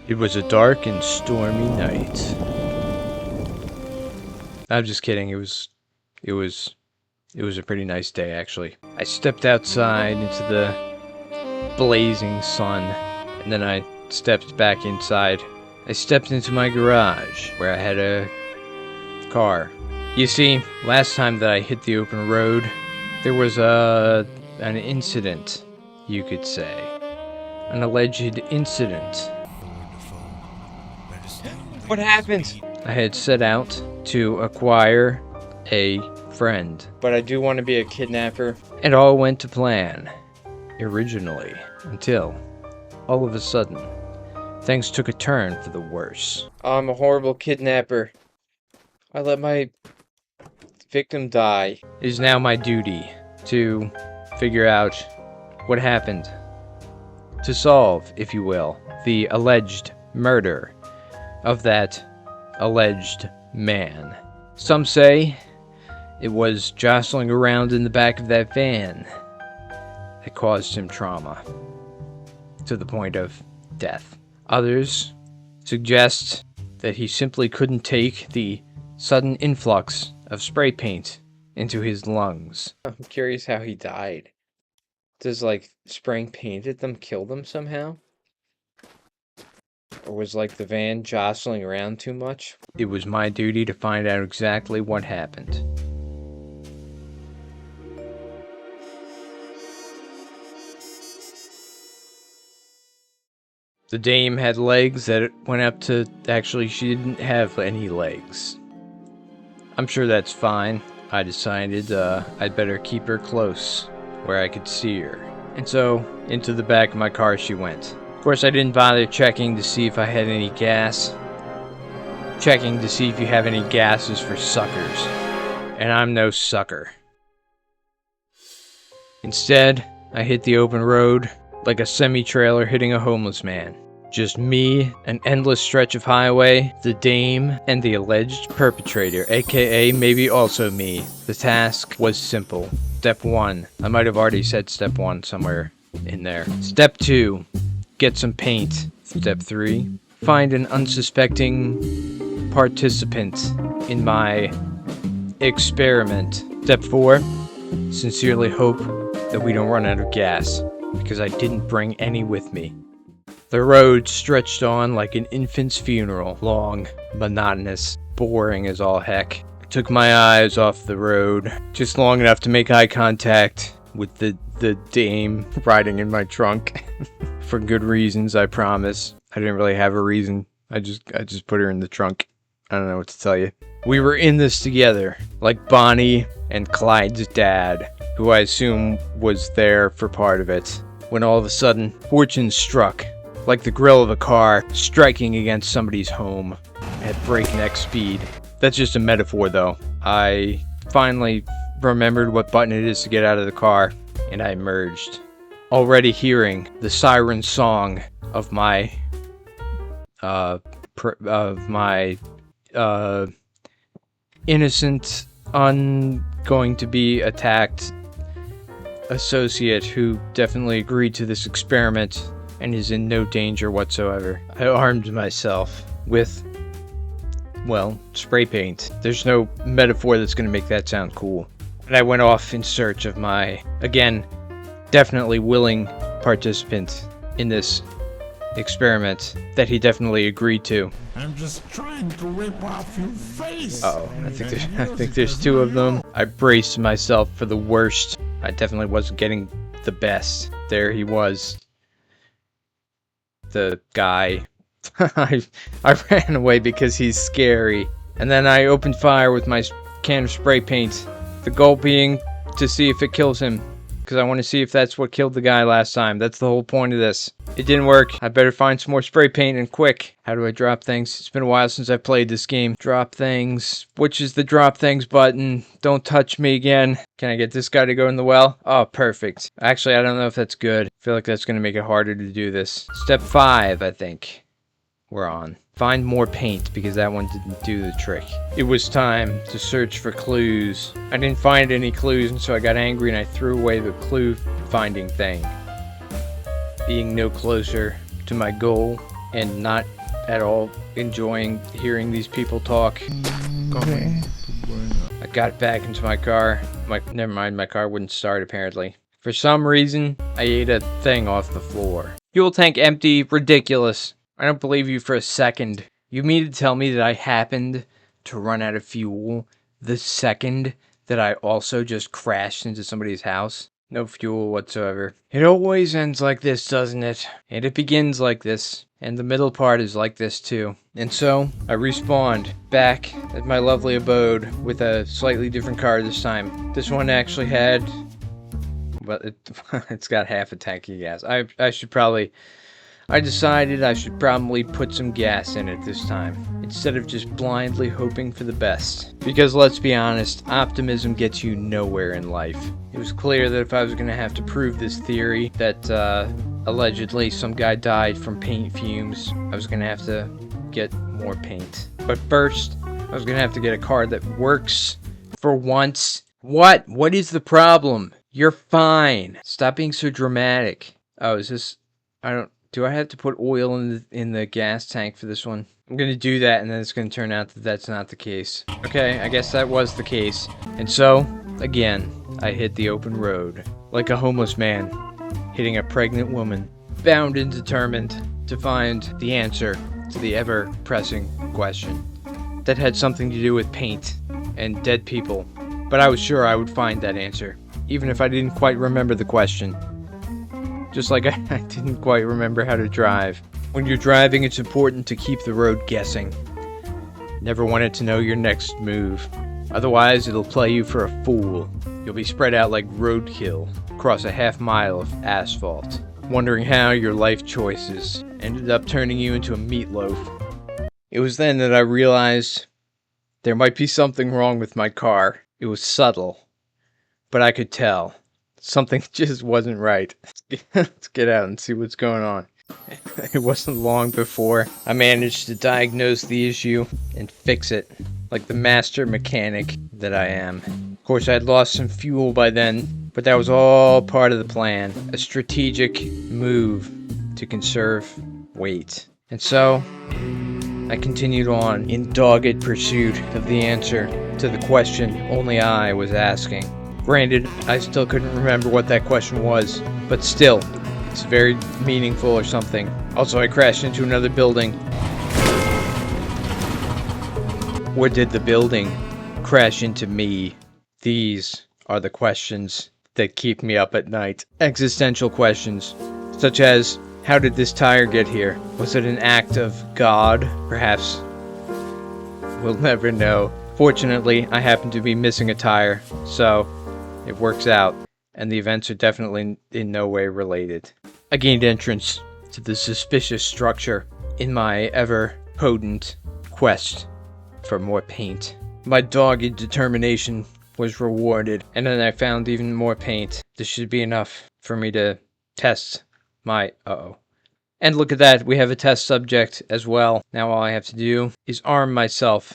It was a dark and stormy night. I'm just kidding. It was a pretty nice day, actually. I stepped outside into the blazing sun, and then I stepped back inside. I stepped into my garage, where I had a car. You see, last time that I hit the open road, there was an incident, you could say. An alleged incident. What happened? I had set out to acquire a friend, but I do want to be a kidnapper. It all went to plan, originally, until, all of a sudden, things took a turn for the worse. I'm a horrible kidnapper. I let my victim die. It is now my duty to figure out what happened. To solve, if you will, the alleged murder of that alleged man. Some say it was jostling around in the back of that van that caused him trauma to the point of death. Others suggest that he simply couldn't take the sudden influx of spray paint into his lungs. I'm curious how he died. Does, like, spraying paint at them kill them somehow? Or was, like, the van jostling around too much? It was my duty to find out exactly what happened. The dame had legs that went up to... Actually, she didn't have any legs. I'm sure that's fine. I decided I'd better keep her close, where I could see her. And so, into the back of my car she went. Of course, I didn't bother checking to see if I had any gas. Checking to see if you have any gases for suckers. And I'm no sucker. Instead, I hit the open road like a semi-trailer hitting a homeless man. Just me, an endless stretch of highway, the dame, and the alleged perpetrator, aka maybe also me. The task was simple. Step 1. I might have already said step 1 somewhere in there. Step 2. Get some paint. Step 3. Find an unsuspecting participant in my experiment. Step 4. Sincerely hope that we don't run out of gas, because I didn't bring any with me. The road stretched on like an infant's funeral. Long, monotonous, boring as all heck. I took my eyes off the road, just long enough to make eye contact with the dame riding in my trunk. For good reasons, I promise. I didn't really have a reason. I just put her in the trunk. I don't know what to tell you. We were in this together, like Bonnie and Clyde's dad, who I assume was there for part of it, when all of a sudden, fortune struck, like the grill of a car striking against somebody's home at breakneck speed. That's just a metaphor, though. I finally remembered what button it is to get out of the car, and I emerged, already hearing the siren song of my innocent, going to be attacked associate who definitely agreed to this experiment and is in no danger whatsoever. I armed myself with, well, spray paint. There's no metaphor that's going to make that sound cool. And I went off in search of my, again, definitely willing participant in this experiment that he definitely agreed to. I'm just trying to rip off your face. Uh-oh, I think there's two of them. I braced myself for the worst. I definitely wasn't getting the best. There he was. The guy. I ran away because he's scary. And then I opened fire with my can of spray paint. The goal being to see if it kills him. Because I want to see if that's what killed the guy last time. That's the whole point of this. It didn't work. I better find some more spray paint and quick. How do I drop things? It's been a while since I played this game. Drop things. Which is the drop things button? Don't touch me again. Can I get this guy to go in the well? Oh, perfect. Actually, I don't know if that's good. I feel like that's going to make it harder to do this. Step 5, I think. We're on. Find more paint, because that one didn't do the trick. It was time to search for clues. I didn't find any clues, and so I got angry and I threw away the clue finding thing. Being no closer to my goal and not at all enjoying hearing these people talk. I got back into my car. Never mind, my car wouldn't start apparently. For some reason, I ate a thing off the floor. Fuel tank empty, ridiculous. I don't believe you for a second. You mean to tell me that I happened to run out of fuel the second that I also just crashed into somebody's house? No fuel whatsoever. It always ends like this, doesn't it? And it begins like this. And the middle part is like this too. And so, I respawned back at my lovely abode with a slightly different car this time. This one actually had... well, it's got half a tank of gas. I decided I should probably put some gas in it this time, instead of just blindly hoping for the best. Because let's be honest, optimism gets you nowhere in life. It was clear that if I was going to have to prove this theory that allegedly some guy died from paint fumes, I was going to have to get more paint. But first, I was going to have to get a car that works for once. What? What is the problem? You're fine. Stop being so dramatic. Oh, is this... Do I have to put oil in the gas tank for this one? I'm gonna do that, and then it's gonna turn out that that's not the case. Okay, I guess that was the case. And so, again, I hit the open road. Like a homeless man hitting a pregnant woman. Bound and determined to find the answer to the ever-pressing question. That had something to do with paint and dead people. But I was sure I would find that answer, even if I didn't quite remember the question. Just like I didn't quite remember how to drive. When you're driving, it's important to keep the road guessing. Never want it to know your next move. Otherwise, it'll play you for a fool. You'll be spread out like roadkill across a half-mile of asphalt, wondering how your life choices ended up turning you into a meatloaf. It was then that I realized there might be something wrong with my car. It was subtle, but I could tell. Something just wasn't right. Let's get out and see what's going on. It wasn't long before I managed to diagnose the issue and fix it, like the master mechanic that I am. Of course, I had lost some fuel by then, but that was all part of the plan. A strategic move to conserve weight. And so, I continued on in dogged pursuit of the answer to the question only I was asking. Granted, I still couldn't remember what that question was, but still, it's very meaningful or something. Also, I crashed into another building. Or did the building crash into me? These are the questions that keep me up at night. Existential questions, such as, how did this tire get here? Was it an act of God? Perhaps. We'll never know. Fortunately, I happen to be missing a tire, so it works out, and the events are definitely in no way related. I gained entrance to the suspicious structure in my ever-potent quest for more paint. My dogged determination was rewarded, and then I found even more paint. This should be enough for me to test my... And look at that, we have a test subject as well. Now all I have to do is arm myself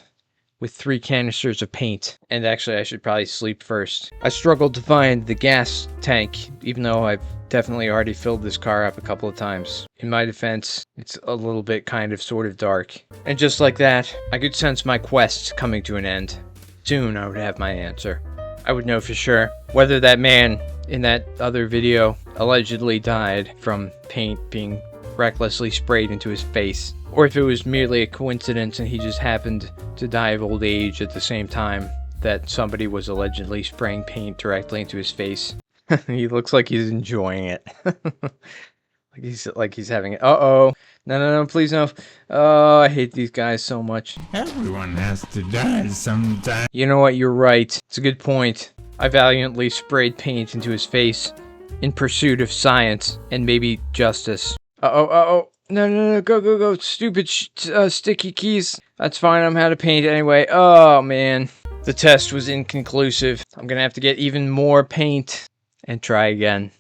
with 3 canisters of paint. And actually, I should probably sleep first. I struggled to find the gas tank, even though I've definitely already filled this car up a couple of times. In my defense, it's a little bit kind of sort of dark. And just like that, I could sense my quest coming to an end. Soon I would have my answer. I would know for sure whether that man in that other video allegedly died from paint being recklessly sprayed into his face, or if it was merely a coincidence and he just happened to die of old age at the same time that somebody was allegedly spraying paint directly into his face. He looks like he's enjoying it. like he's having it. Uh-oh. No, please no. Oh, I hate these guys so much. Everyone has to die sometime. You know what, you're right. It's a good point. I valiantly sprayed paint into his face in pursuit of science and maybe justice. Uh-oh. No, go, stupid sticky keys. That's fine, I'm out of paint anyway. Oh, man. The test was inconclusive. I'm gonna have to get even more paint and try again.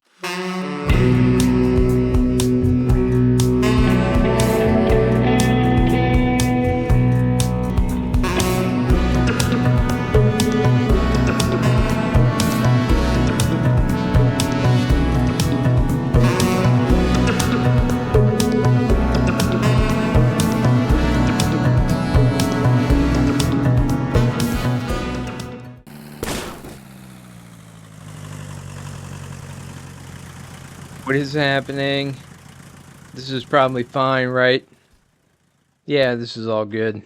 What is happening? This is probably fine, right? Yeah, this is all good.